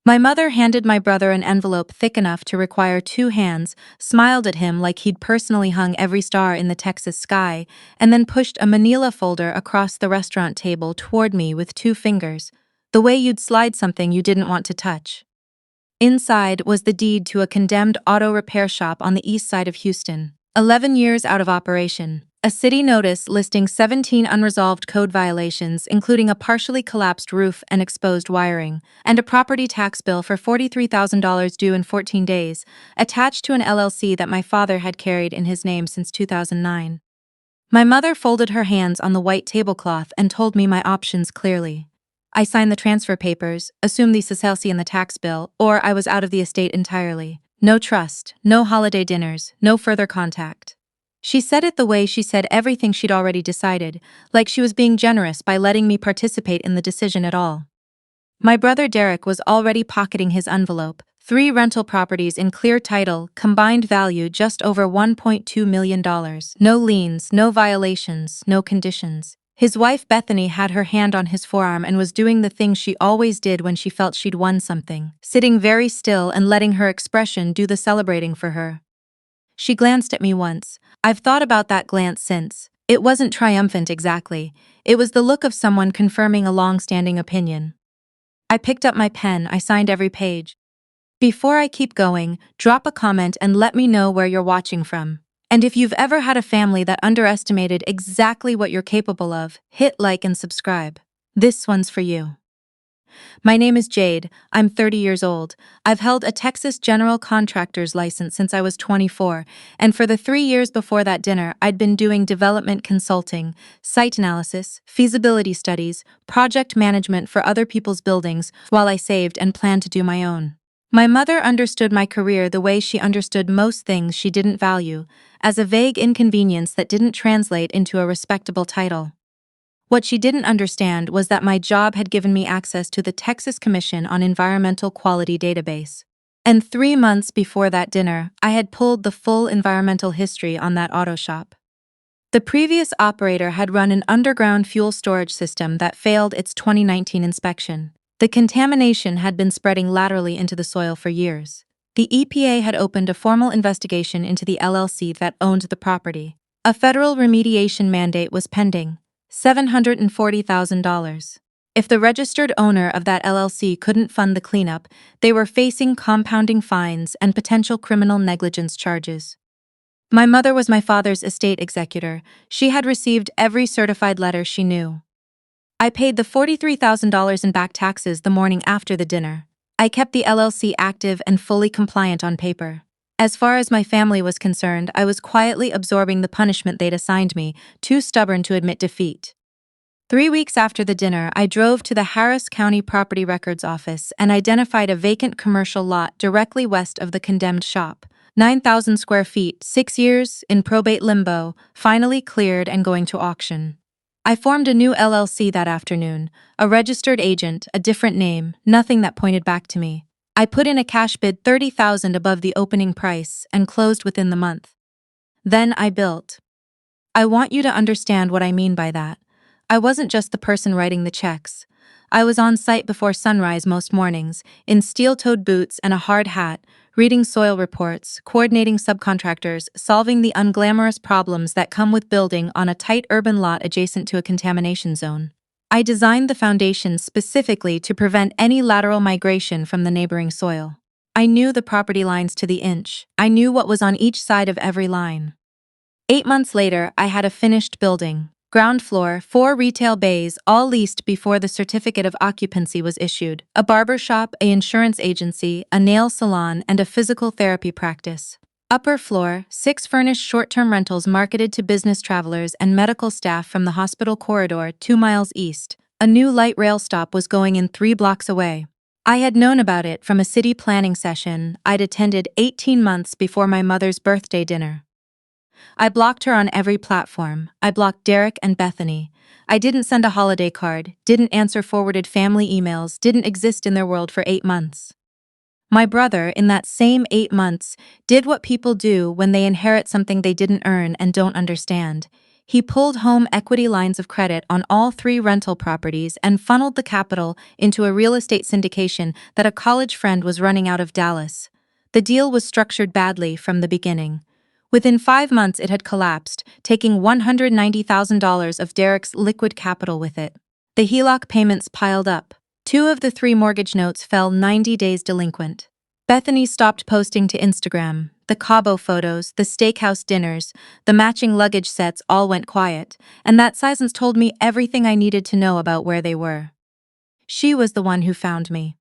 My mother handed my brother an envelope thick enough to require 2 hands, smiled at him like he'd personally hung every star in the Texas sky, and then pushed a manila folder across the restaurant table toward me with 2 fingers, the way you'd slide something you didn't want to touch. Inside was the deed to a condemned auto repair shop on the east side of Houston, 11 years out of operation. A city notice listing 17 unresolved code violations, including a partially collapsed roof and exposed wiring, and a property tax bill for $43,000 due in 14 days, attached to an LLC that my father had carried in his name since 2009. My mother folded her hands on the white tablecloth and told me my options clearly. I signed the transfer papers, assumed the SSLC in the tax bill, or I was out of the estate entirely. No trust, no holiday dinners, no further contact. She said it the way she said everything she'd already decided, like she was being generous by letting me participate in the decision at all. My brother Derek was already pocketing his envelope. 3 rental properties in clear title, combined value just over $1.2 million. No liens, no violations, no conditions. His wife Bethany had her hand on his forearm and was doing the thing she always did when she felt she'd won something, sitting very still and letting her expression do the celebrating for her. She glanced at me once. I've thought about that glance since. It wasn't triumphant exactly. It was the look of someone confirming a long-standing opinion. I picked up my pen, I signed every page. Before I keep going, drop a comment and let me know where you're watching from. And if you've ever had a family that underestimated exactly what you're capable of, hit like and subscribe. This one's for you. My name is Jade. I'm 30 years old. I've held a Texas general contractor's license since I was 24, and for the 3 years before that dinner, I'd been doing development consulting, site analysis, feasibility studies, project management for other people's buildings while I saved and planned to do my own. My mother understood my career the way she understood most things she didn't value, as a vague inconvenience that didn't translate into a respectable title. What she didn't understand was that my job had given me access to the Texas Commission on Environmental Quality database. And 3 months before that dinner, I had pulled the full environmental history on that auto shop. The previous operator had run an underground fuel storage system that failed its 2019 inspection. The contamination had been spreading laterally into the soil for years. The EPA had opened a formal investigation into the LLC that owned the property. A federal remediation mandate was pending. $740,000. If the registered owner of that LLC couldn't fund the cleanup, they were facing compounding fines and potential criminal negligence charges. My mother was my father's estate executor. She had received every certified letter she knew. I paid the $43,000 in back taxes the morning after the dinner. I kept the LLC active and fully compliant on paper. As far as my family was concerned, I was quietly absorbing the punishment they'd assigned me, too stubborn to admit defeat. 3 weeks after the dinner, I drove to the Harris County Property Records Office and identified a vacant commercial lot directly west of the condemned shop. 9,000 square feet, 6 years, in probate limbo, finally cleared and going to auction. I formed a new LLC that afternoon, a registered agent, a different name, nothing that pointed back to me. I put in a cash bid $30,000 above the opening price and closed within the month. Then I built. I want you to understand what I mean by that. I wasn't just the person writing the checks. I was on site before sunrise most mornings, in steel-toed boots and a hard hat, reading soil reports, coordinating subcontractors, solving the unglamorous problems that come with building on a tight urban lot adjacent to a contamination zone. I designed the foundation specifically to prevent any lateral migration from the neighboring soil. I knew the property lines to the inch. I knew what was on each side of every line. 8 months later, I had a finished building. Ground floor, 4 retail bays, all leased before the certificate of occupancy was issued. A barber shop, an insurance agency, a nail salon, and a physical therapy practice. Upper floor, 6 furnished short-term rentals marketed to business travelers and medical staff from the hospital corridor 2 miles east. A new light rail stop was going in 3 blocks away. I had known about it from a city planning session I'd attended 18 months before my mother's birthday dinner. I blocked her on every platform. I blocked Derek and Bethany. I didn't send a holiday card, didn't answer forwarded family emails, didn't exist in their world for 8 months. My brother, in that same 8 months, did what people do when they inherit something they didn't earn and don't understand. He pulled home equity lines of credit on all 3 rental properties and funneled the capital into a real estate syndication that a college friend was running out of Dallas. The deal was structured badly from the beginning. Within 5 months, it had collapsed, taking $190,000 of Derek's liquid capital with it. The HELOC payments piled up. 2 of the 3 mortgage notes fell 90 days delinquent. Bethany stopped posting to Instagram. The Cabo photos, the steakhouse dinners, the matching luggage sets all went quiet, and that silence told me everything I needed to know about where they were. She was the one who found me.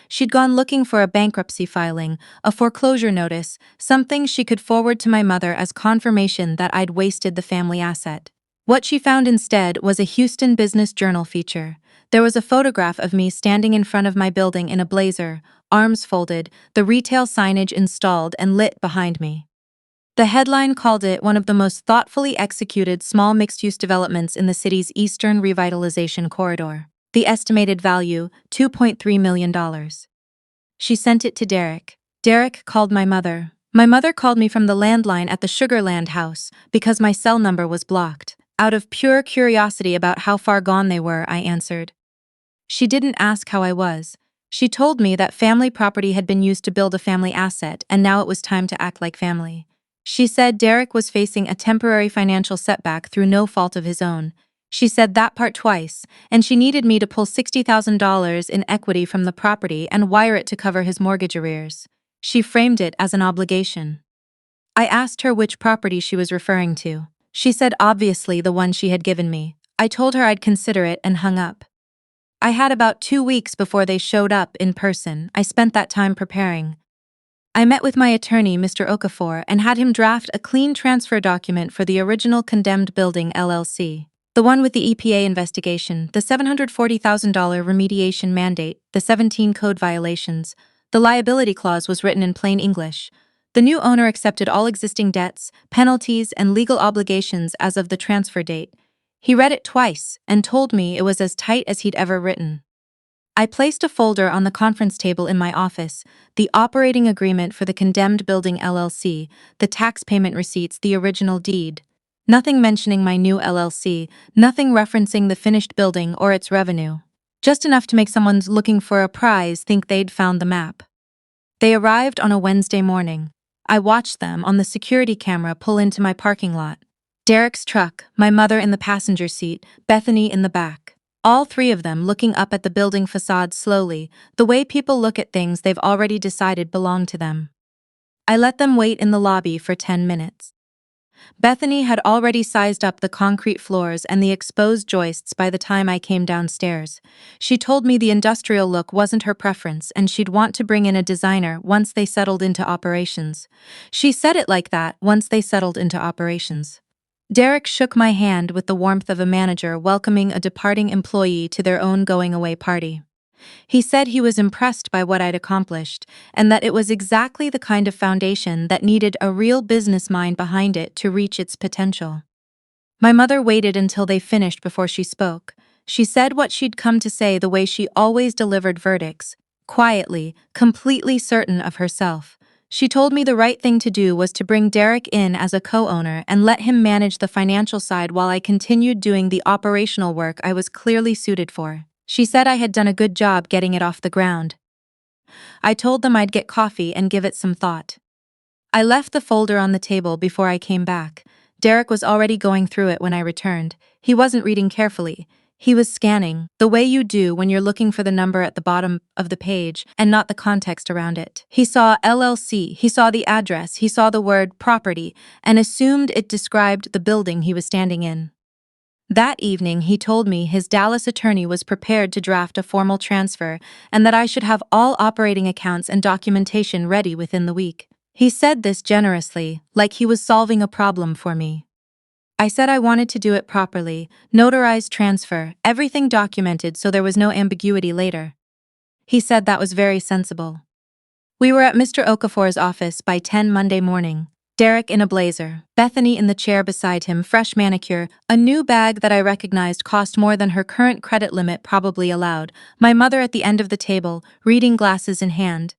She'd gone looking for a bankruptcy filing, a foreclosure notice, something she could forward to my mother as confirmation that I'd wasted the family asset. What she found instead was a Houston Business Journal feature. There was a photograph of me standing in front of my building in a blazer, arms folded, the retail signage installed and lit behind me. The headline called it one of the most thoughtfully executed small mixed-use developments in the city's Eastern Revitalization Corridor. The estimated value, $2.3 million. She sent it to Derek. Derek called my mother. My mother called me from the landline at the Sugarland house because my cell number was blocked. Out of pure curiosity about how far gone they were, I answered. She didn't ask how I was. She told me that family property had been used to build a family asset and now it was time to act like family. She said Derek was facing a temporary financial setback through no fault of his own. She said that part twice, and she needed me to pull $60,000 in equity from the property and wire it to cover his mortgage arrears. She framed it as an obligation. I asked her which property she was referring to. She said obviously the one she had given me. I told her I'd consider it and hung up. I had about 2 weeks before they showed up in person. I spent that time preparing. I met with my attorney, Mr. Okafor, and had him draft a clean transfer document for the original condemned building LLC. The one with the EPA investigation, the $740,000 remediation mandate, the 17 code violations. The liability clause was written in plain English. The new owner accepted all existing debts, penalties, and legal obligations as of the transfer date. He read it twice and told me it was as tight as he'd ever written. I placed a folder on the conference table in my office, the operating agreement for the condemned building LLC, the tax payment receipts, the original deed. Nothing mentioning my new LLC, nothing referencing the finished building or its revenue. Just enough to make someone looking for a prize think they'd found the map. They arrived on a Wednesday morning. I watched them on the security camera pull into my parking lot. Derek's truck, my mother in the passenger seat, Bethany in the back. All 3 of them looking up at the building facade slowly, the way people look at things they've already decided belong to them. I let them wait in the lobby for 10 minutes. Bethany had already sized up the concrete floors and the exposed joists by the time I came downstairs. She told me the industrial look wasn't her preference and she'd want to bring in a designer once they settled into operations. She said it like that, once they settled into operations. Derek shook my hand with the warmth of a manager welcoming a departing employee to their own going-away party. He said he was impressed by what I'd accomplished, and that it was exactly the kind of foundation that needed a real business mind behind it to reach its potential. My mother waited until they finished before she spoke. She said what she'd come to say the way she always delivered verdicts, quietly, completely certain of herself. She told me the right thing to do was to bring Derek in as a co-owner and let him manage the financial side while I continued doing the operational work I was clearly suited for. She said I had done a good job getting it off the ground. I told them I'd get coffee and give it some thought. I left the folder on the table before I came back. Derek was already going through it when I returned. He wasn't reading carefully. He was scanning, the way you do when you're looking for the number at the bottom of the page and not the context around it. He saw LLC, he saw the address, he saw the word property, and assumed it described the building he was standing in. That evening, he told me his Dallas attorney was prepared to draft a formal transfer and that I should have all operating accounts and documentation ready within the week. He said this generously, like he was solving a problem for me. I said I wanted to do it properly, notarized transfer, everything documented so there was no ambiguity later. He said that was very sensible. We were at Mr. Okafor's office by 10 Monday morning. Derek in a blazer, Bethany in the chair beside him, fresh manicure, a new bag that I recognized cost more than her current credit limit probably allowed, my mother at the end of the table, reading glasses in hand.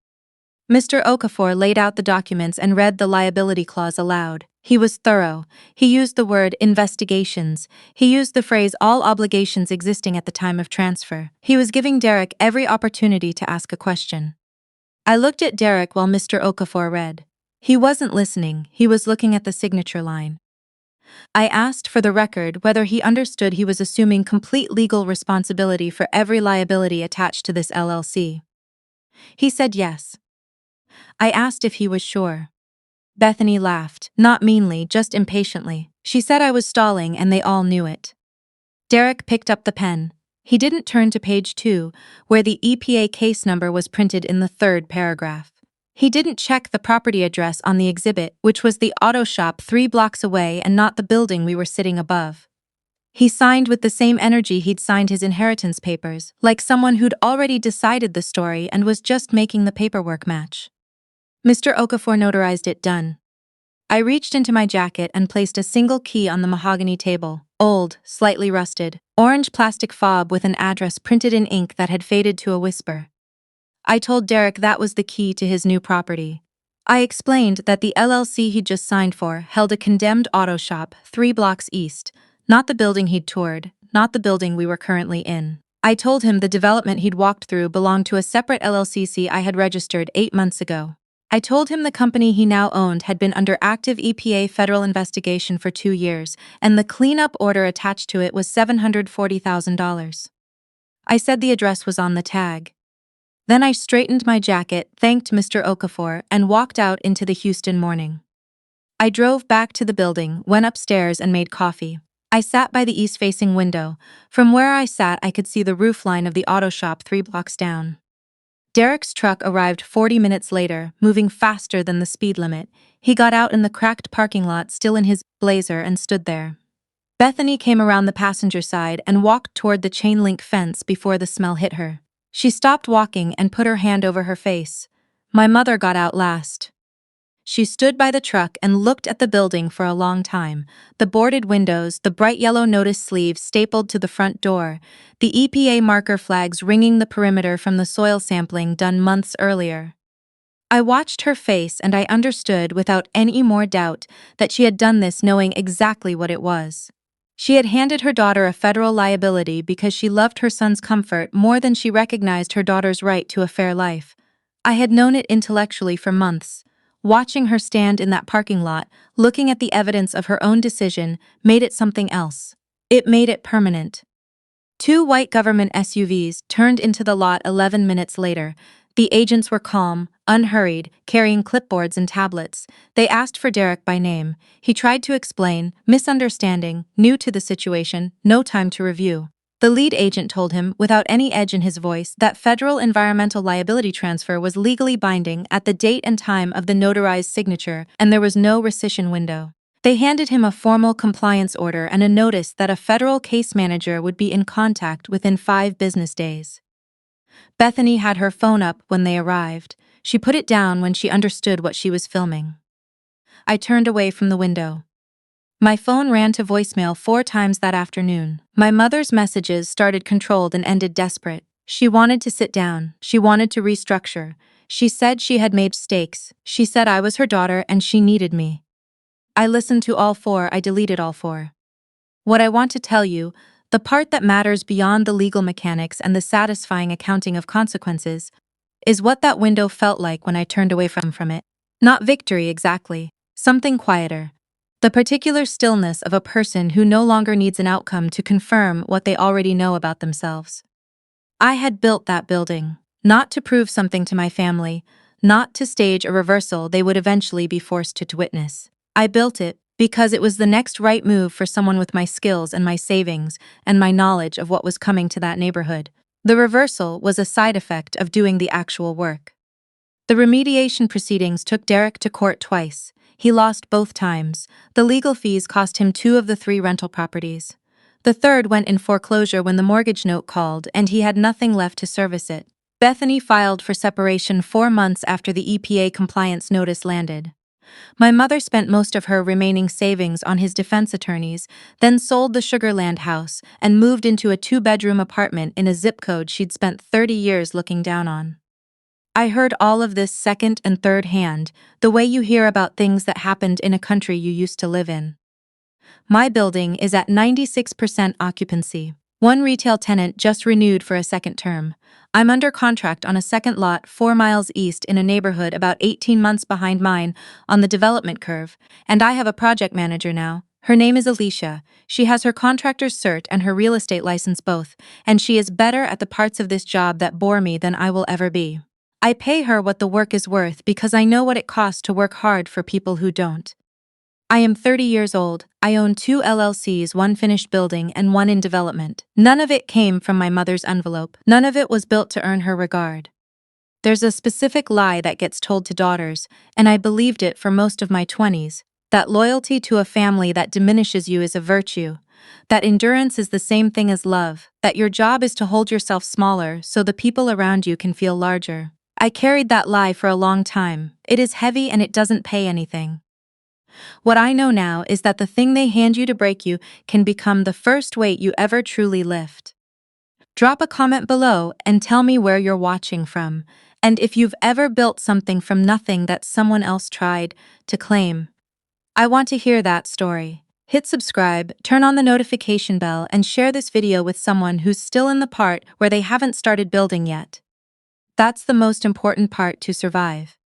Mr. Okafor laid out the documents and read the liability clause aloud. He was thorough. He used the word investigations. He used the phrase all obligations existing at the time of transfer. He was giving Derek every opportunity to ask a question. I looked at Derek while Mr. Okafor read. He wasn't listening, he was looking at the signature line. I asked for the record whether he understood he was assuming complete legal responsibility for every liability attached to this LLC. He said yes. I asked if he was sure. Bethany laughed, not meanly, just impatiently. She said I was stalling and they all knew it. Derek picked up the pen. He didn't turn to page 2, where the EPA case number was printed in the third paragraph. He didn't check the property address on the exhibit, which was the auto shop 3 blocks away and not the building we were sitting above. He signed with the same energy he'd signed his inheritance papers, like someone who'd already decided the story and was just making the paperwork match. Mr. Okafor notarized it done. I reached into my jacket and placed a single key on the mahogany table, old, slightly rusted, orange plastic fob with an address printed in ink that had faded to a whisper. I told Derek that was the key to his new property. I explained that the LLC he'd just signed for held a condemned auto shop 3 blocks east, not the building he'd toured, not the building we were currently in. I told him the development he'd walked through belonged to a separate LLC I had registered 8 months ago. I told him the company he now owned had been under active EPA federal investigation for 2 years, and the cleanup order attached to it was $740,000. I said the address was on the tag. Then I straightened my jacket, thanked Mr. Okafor, and walked out into the Houston morning. I drove back to the building, went upstairs and made coffee. I sat by the east-facing window. From where I sat I could see the roofline of the auto shop 3 blocks down. Derek's truck arrived 40 minutes later, moving faster than the speed limit. He got out in the cracked parking lot still in his blazer and stood there. Bethany came around the passenger side and walked toward the chain-link fence before the smell hit her. She stopped walking and put her hand over her face. My mother got out last. She stood by the truck and looked at the building for a long time, the boarded windows, the bright yellow notice sleeves stapled to the front door, the EPA marker flags ringing the perimeter from the soil sampling done months earlier. I watched her face and I understood without any more doubt that she had done this knowing exactly what it was. She had handed her daughter a federal liability because she loved her son's comfort more than she recognized her daughter's right to a fair life. I had known it intellectually for months. Watching her stand in that parking lot, looking at the evidence of her own decision, made it something else. It made it permanent. 2 white government SUVs turned into the lot 11 minutes later. The agents were calm, unhurried, carrying clipboards and tablets. They asked for Derek by name. He tried to explain, misunderstanding, new to the situation, no time to review. The lead agent told him, without any edge in his voice, that federal environmental liability transfer was legally binding at the date and time of the notarized signature, and there was no rescission window. They handed him a formal compliance order and a notice that a federal case manager would be in contact within 5 business days. Bethany had her phone up when they arrived. She put it down when she understood what she was filming. I turned away from the window. My phone ran to voicemail 4 times that afternoon. My mother's messages started controlled and ended desperate. She wanted to sit down. She wanted to restructure. She said she had made mistakes. She said I was her daughter and she needed me. I listened to all 4. I deleted all 4. What I want to tell you, the part that matters beyond the legal mechanics and the satisfying accounting of consequences, is what that window felt like when I turned away from it. Not victory exactly. Something quieter. The particular stillness of a person who no longer needs an outcome to confirm what they already know about themselves. I had built that building, not to prove something to my family, not to stage a reversal they would eventually be forced to witness. I built it because it was the next right move for someone with my skills and my savings and my knowledge of what was coming to that neighborhood. The reversal was a side effect of doing the actual work. The remediation proceedings took Derek to court twice. He lost both times. The legal fees cost him 2 of the 3 rental properties. The third went in foreclosure when the mortgage note called and he had nothing left to service it. Bethany filed for separation 4 months after the EPA compliance notice landed. My mother spent most of her remaining savings on his defense attorneys, then sold the Sugarland house and moved into a 2-bedroom apartment in a zip code she'd spent 30 years looking down on. I heard all of this second and third hand, the way you hear about things that happened in a country you used to live in. My building is at 96% occupancy. One retail tenant just renewed for a second term. I'm under contract on a second lot 4 miles east in a neighborhood about 18 months behind mine on the development curve, and I have a project manager now. Her name is Alicia. She has her contractor's cert and her real estate license both, and she is better at the parts of this job that bore me than I will ever be. I pay her what the work is worth because I know what it costs to work hard for people who don't. I am 30 years old. I own 2 LLCs, one finished building and one in development. None of it came from my mother's envelope. None of it was built to earn her regard. There's a specific lie that gets told to daughters, and I believed it for most of my 20s, that loyalty to a family that diminishes you is a virtue, that endurance is the same thing as love, that your job is to hold yourself smaller so the people around you can feel larger. I carried that lie for a long time. It is heavy and it doesn't pay anything. What I know now is that the thing they hand you to break you can become the first weight you ever truly lift. Drop a comment below and tell me where you're watching from, and if you've ever built something from nothing that someone else tried to claim. I want to hear that story. Hit subscribe, turn on the notification bell, and share this video with someone who's still in the part where they haven't started building yet. That's the most important part to survive.